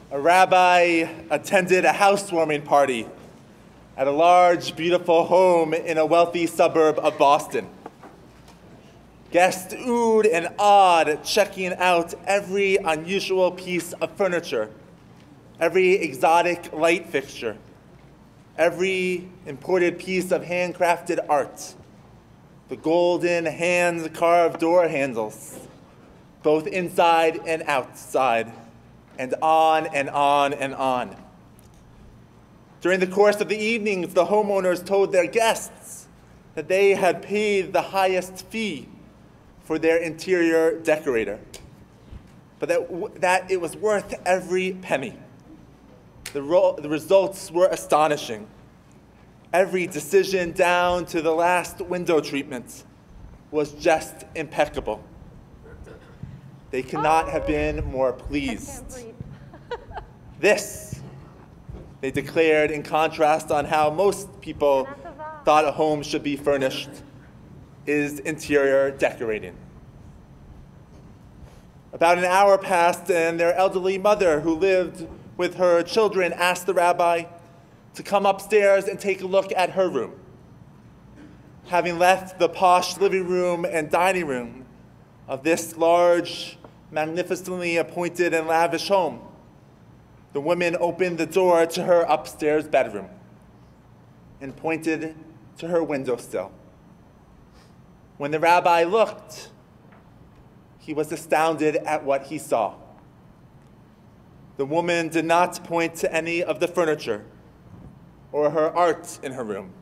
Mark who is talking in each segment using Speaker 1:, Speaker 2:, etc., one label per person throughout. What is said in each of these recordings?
Speaker 1: A rabbi attended a housewarming party at a large, beautiful home in a wealthy suburb of Boston. Guests oohed and awed, checking out every unusual piece of furniture, every exotic light fixture, every imported piece of handcrafted art, the golden hand-carved door handles, both inside and outside, and on and on and on. During the course of the evenings, the homeowners told their guests that they had paid the highest fee for their interior decorator, but that it was worth every penny. The results were astonishing. Every decision down to the last window treatment was just impeccable. They could not have been more pleased. This, they declared in contrast on how most people thought a home should be furnished, is interior decorating. About an hour passed, and their elderly mother, who lived with her children, asked the rabbi to come upstairs and take a look at her room. Having left the posh living room and dining room of this large, magnificently appointed and lavish home, the woman opened the door to her upstairs bedroom and pointed to her windowsill. When the rabbi looked, he was astounded at what he saw. The woman did not point to any of the furniture or her art in her room.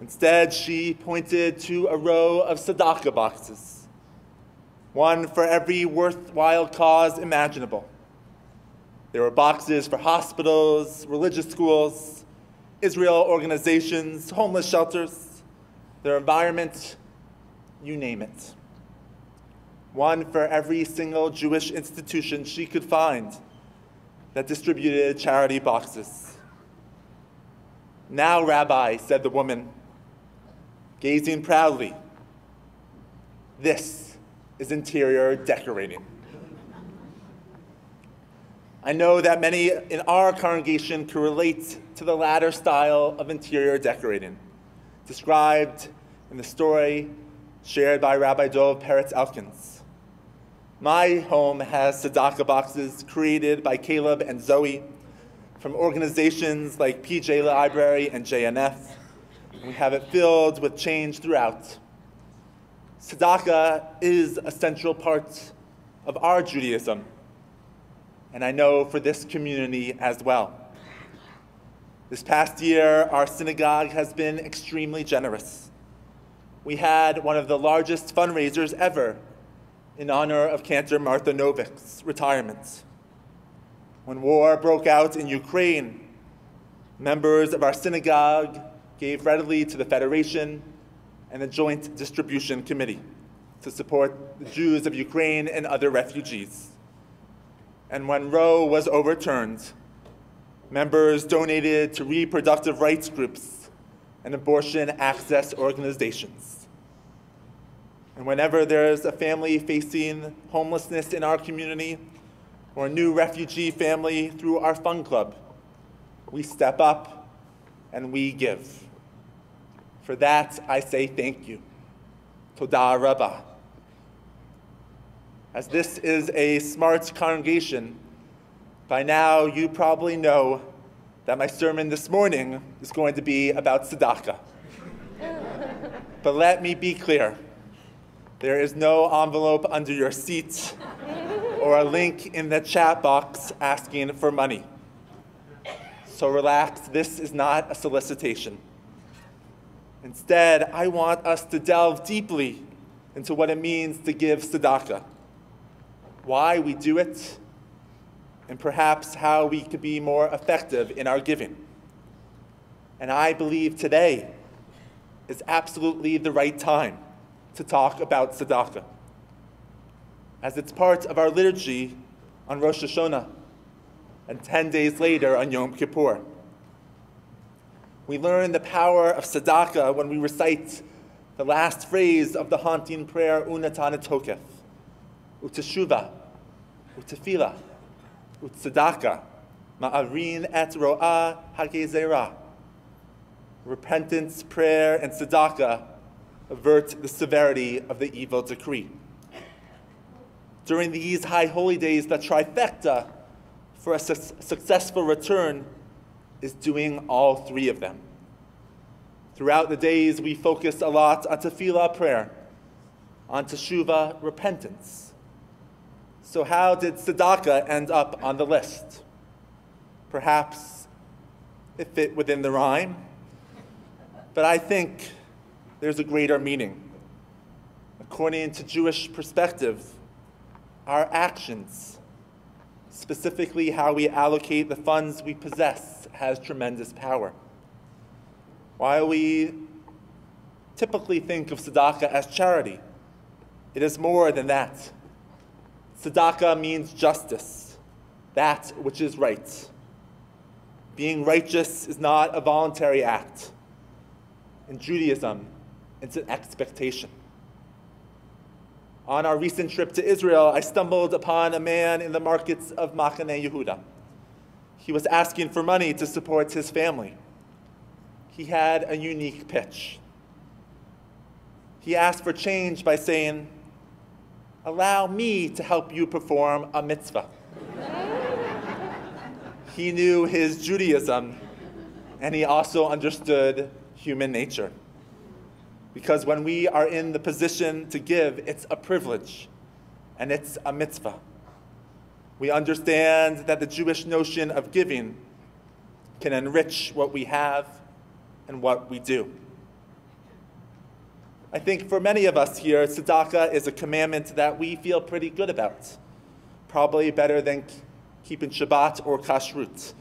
Speaker 1: Instead, she pointed to a row of tzedakah boxes, one for every worthwhile cause imaginable. There were boxes for hospitals, religious schools, Israel organizations, homeless shelters, their environment, you name it. One for every single Jewish institution she could find that distributed charity boxes. Now, Rabbi, said the woman, gazing proudly, this is interior decorating. I know that many in our congregation can relate to the latter style of interior decorating, described in the story shared by Rabbi Dov Peretz Elkins. My home has tzedakah boxes created by Caleb and Zoe from organizations like PJ Library and JNF. We have it filled with change throughout. Tzedakah is a central part of our Judaism, and I know for this community as well. This past year, our synagogue has been extremely generous. We had one of the largest fundraisers ever in honor of Cantor Martha Novik's retirement. When war broke out in Ukraine, members of our synagogue gave readily to the Federation and the Joint Distribution Committee to support the Jews of Ukraine and other refugees. And when Roe was overturned, members donated to reproductive rights groups and abortion access organizations. And whenever there's a family facing homelessness in our community, or a new refugee family through our fund club, we step up and we give. For that, I say thank you. Toda Rabbi. As this is a smart congregation, by now you probably know that my sermon this morning is going to be about tzedakah. But let me be clear. There is no envelope under your seat or a link in the chat box asking for money. So relax, this is not a solicitation. Instead, I want us to delve deeply into what it means to give tzedakah, why we do it, and perhaps how we could be more effective in our giving. And I believe today is absolutely the right time to talk about tzedakah, as it's part of our liturgy on Rosh Hashanah and 10 days later on Yom Kippur. We learn the power of tzedakah when we recite the last phrase of the haunting prayer, Unatan Tokef, Uteshuva, Utefila, Tzedakah, ma'arin et ro'ah hagezerah. Repentance, prayer, and tzedakah avert the severity of the evil decree. During these high holy days, the trifecta for a successful return is doing all three of them. Throughout the days, we focus a lot on tefillah, prayer, on teshuvah, repentance. So how did tzedakah end up on the list? Perhaps it fit within the rhyme, but I think there's a greater meaning. According to Jewish perspective, our actions, specifically how we allocate the funds we possess, has tremendous power. While we typically think of tzedakah as charity, it is more than that. Tzedakah means justice, that which is right. Being righteous is not a voluntary act. In Judaism, it's an expectation. On our recent trip to Israel, I stumbled upon a man in the markets of Machane Yehuda. He was asking for money to support his family. He had a unique pitch. He asked for change by saying, "Allow me to help you perform a mitzvah." He knew his Judaism, and he also understood human nature. Because when we are in the position to give, it's a privilege, and it's a mitzvah. We understand that the Jewish notion of giving can enrich what we have and what we do. I think for many of us here, tzedakah is a commandment that we feel pretty good about, probably better than keeping Shabbat or kashrut.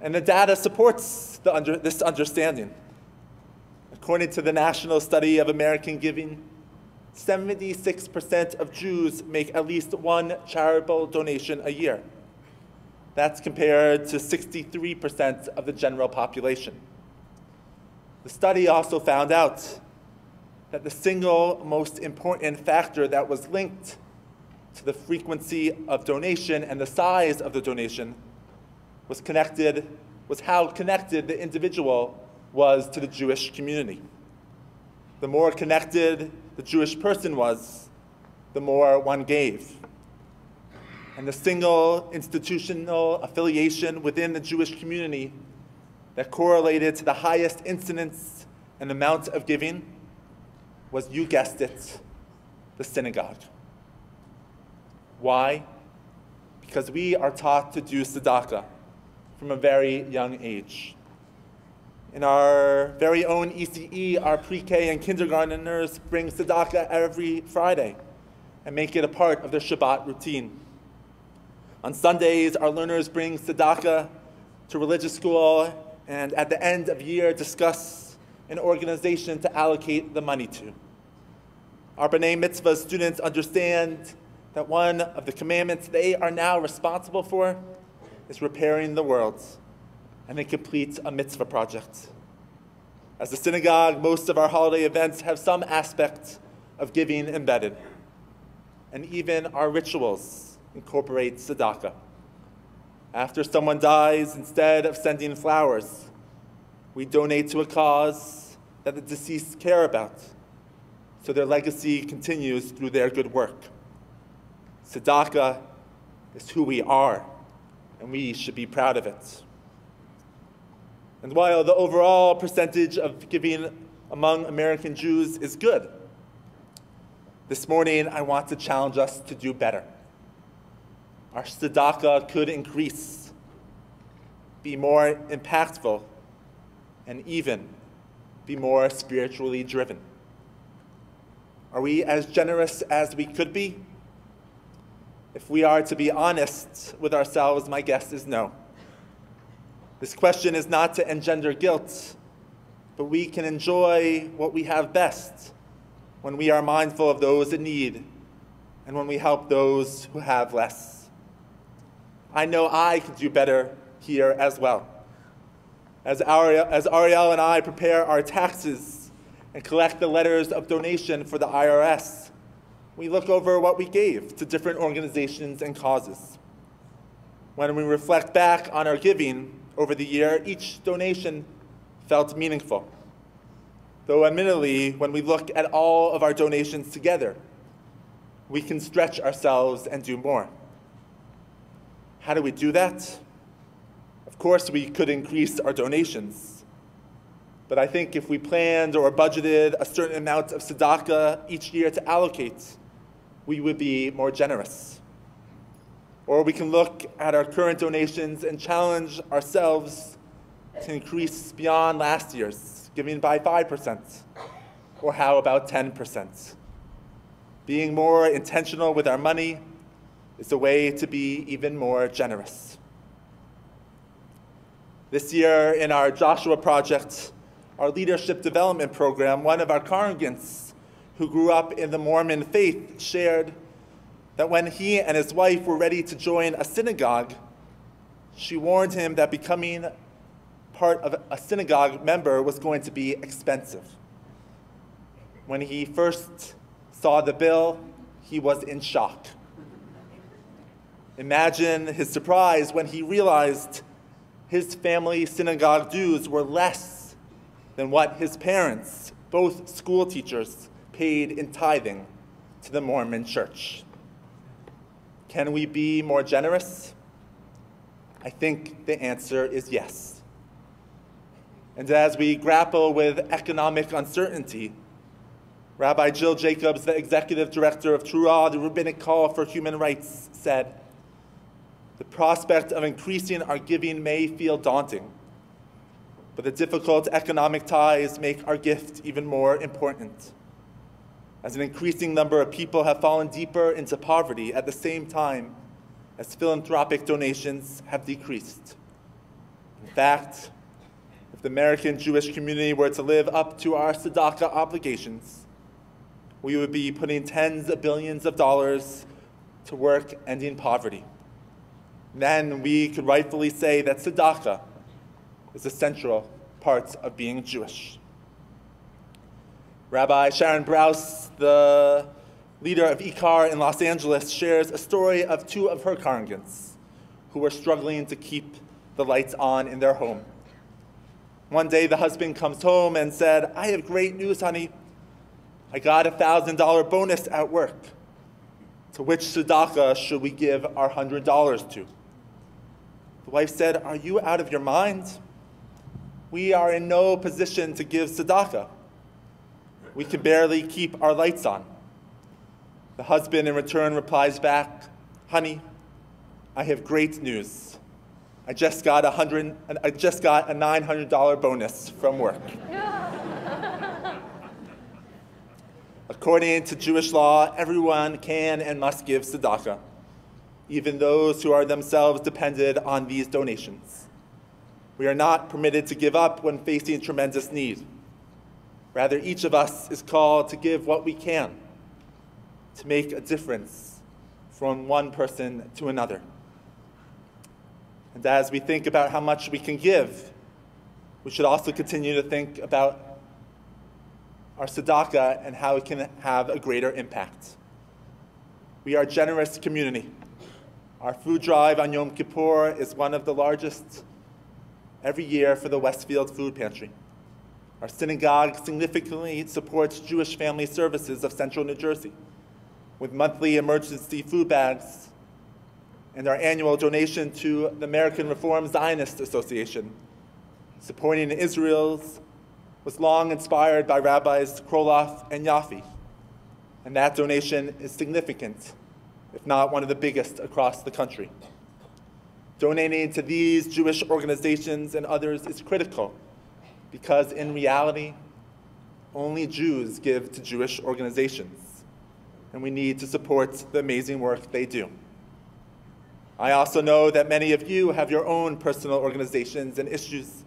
Speaker 1: And the data supports this understanding. According to the National Study of American Giving, 76% of Jews make at least one charitable donation a year. That's compared to 63% of the general population. The study also found out that the single most important factor that was linked to the frequency of donation and the size of the donation was how connected the individual was to the Jewish community. The more connected the Jewish person was, the more one gave. And the single institutional affiliation within the Jewish community that correlated to the highest incidence and amount of giving was, you guessed it, the synagogue. Why? Because we are taught to do tzedakah from a very young age. In our very own ECE, our pre-K and kindergarteners bring tzedakah every Friday and make it a part of their Shabbat routine. On Sundays, our learners bring tzedakah to religious school and at the end of year discuss an organization to allocate the money to. Our B'nai Mitzvah students understand that one of the commandments they are now responsible for is repairing the world, and they complete a mitzvah project. As a synagogue, most of our holiday events have some aspect of giving embedded, and even our rituals incorporate tzedakah. After someone dies, instead of sending flowers, we donate to a cause that the deceased care about, so their legacy continues through their good work. Tzedakah is who we are, and we should be proud of it. And while the overall percentage of giving among American Jews is good, this morning I want to challenge us to do better. Our tzedakah could increase, be more impactful, and even be more spiritually driven. Are we as generous as we could be? If we are to be honest with ourselves, my guess is no. This question is not to engender guilt, but we can enjoy what we have best when we are mindful of those in need and when we help those who have less. I know I could do better here as well. As Ariel and I prepare our taxes and collect the letters of donation for the IRS, we look over what we gave to different organizations and causes. When we reflect back on our giving over the year, each donation felt meaningful. Though admittedly, when we look at all of our donations together, we can stretch ourselves and do more. How do we do that? Of course, we could increase our donations. But I think if we planned or budgeted a certain amount of tzedakah each year to allocate, we would be more generous. Or we can look at our current donations and challenge ourselves to increase beyond last year's, giving by 5%. Or how about 10%? Being more intentional with our money is a way to be even more generous. This year in our Joshua Project, our leadership development program, one of our congregants who grew up in the Mormon faith shared that when he and his wife were ready to join a synagogue, she warned him that becoming part of a synagogue member was going to be expensive. When he first saw the bill, he was in shock. Imagine his surprise when he realized his family synagogue dues were less than what his parents, both school teachers, paid in tithing to the Mormon church. Can we be more generous? I think the answer is yes. And as we grapple with economic uncertainty, Rabbi Jill Jacobs, the executive director of Trua, the Rabbinic Call for Human Rights, said, "The prospect of increasing our giving may feel daunting, but the difficult economic ties make our gift even more important. As an increasing number of people have fallen deeper into poverty at the same time as philanthropic donations have decreased. In fact, if the American Jewish community were to live up to our tzedakah obligations, we would be putting tens of billions of dollars to work ending poverty. Then we could rightfully say that tzedakah is a central part of being Jewish." Rabbi Sharon Brous, the leader of IKAR in Los Angeles, shares a story of two of her congregants who were struggling to keep the lights on in their home. One day the husband comes home and said, "I have great news, honey. I got a $1,000 bonus at work. To which tzedakah should we give our $100 to?" The wife said, "Are you out of your mind? We are in no position to give tzedakah. We can barely keep our lights on." The husband in return replies back, "Honey, I have great news. I just got a $900 bonus from work." According to Jewish law, everyone can and must give tzedakah, even those who are themselves dependent on these donations. We are not permitted to give up when facing tremendous need. Rather, each of us is called to give what we can to make a difference from one person to another. And as we think about how much we can give, we should also continue to think about our tzedakah and how it can have a greater impact. We are a generous community. Our food drive on Yom Kippur is one of the largest every year for the Westfield Food Pantry. Our synagogue significantly supports Jewish Family Services of Central New Jersey with monthly emergency food bags, and our annual donation to the American Reform Zionist Association, supporting Israel's, was long inspired by Rabbis Kroloff and Yaffe, and that donation is significant, if not one of the biggest across the country. Donating to these Jewish organizations and others is critical because in reality, only Jews give to Jewish organizations, and we need to support the amazing work they do. I also know that many of you have your own personal organizations and issues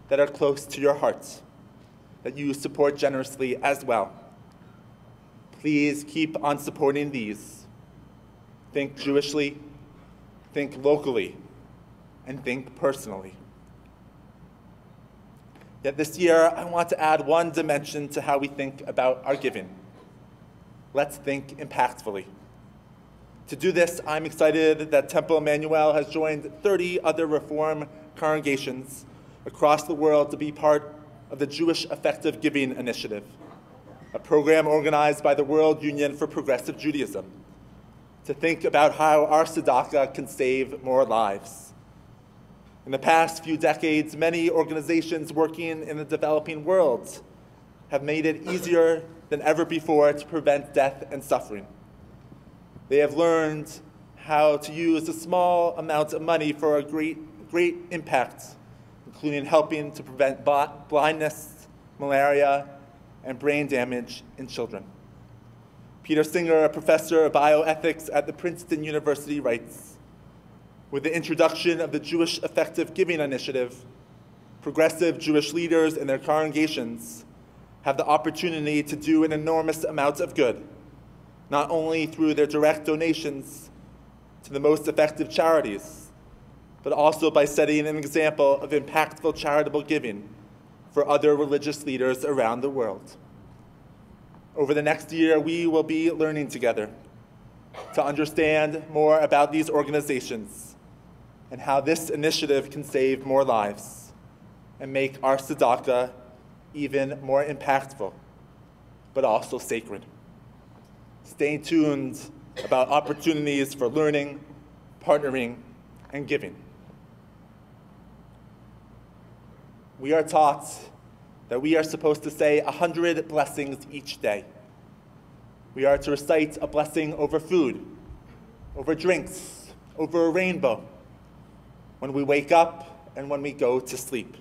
Speaker 1: that are close to your hearts, that you support generously as well. Please keep on supporting these. Think Jewishly, think locally, and think personally. Yet this year, I want to add one dimension to how we think about our giving. Let's think impactfully. To do this, I'm excited that Temple Emanu-El has joined 30 other Reform congregations across the world to be part of the Jewish Effective Giving Initiative, a program organized by the World Union for Progressive Judaism, to think about how our tzedakah can save more lives. In the past few decades, many organizations working in the developing world have made it easier than ever before to prevent death and suffering. They have learned how to use a small amount of money for a great impact, including helping to prevent blindness, malaria, and brain damage in children. Peter Singer, a professor of bioethics at the Princeton University, writes, "With the introduction of the Jewish Effective Giving Initiative, progressive Jewish leaders and their congregations have the opportunity to do an enormous amount of good, not only through their direct donations to the most effective charities, but also by setting an example of impactful charitable giving for other religious leaders around the world." Over the next year, we will be learning together to understand more about these organizations and how this initiative can save more lives and make our tzedakah even more impactful, but also sacred. Stay tuned about opportunities for learning, partnering, and giving. We are taught that we are supposed to say 100 blessings each day. We are to recite a blessing over food, over drinks, over a rainbow, when we wake up and when we go to sleep.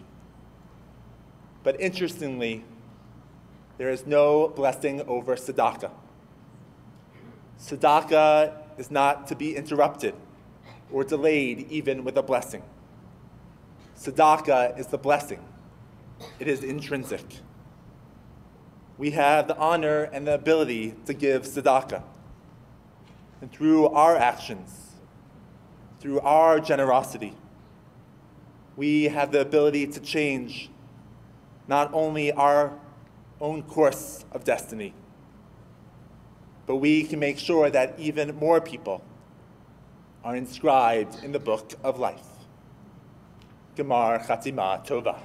Speaker 1: But interestingly, there is no blessing over tzedakah. Tzedakah is not to be interrupted or delayed even with a blessing. Tzedakah is the blessing. It is intrinsic. We have the honor and the ability to give tzedakah. And through our actions, through our generosity, we have the ability to change not only our own course of destiny, but we can make sure that even more people are inscribed in the book of life. Gemar Chatima Tova.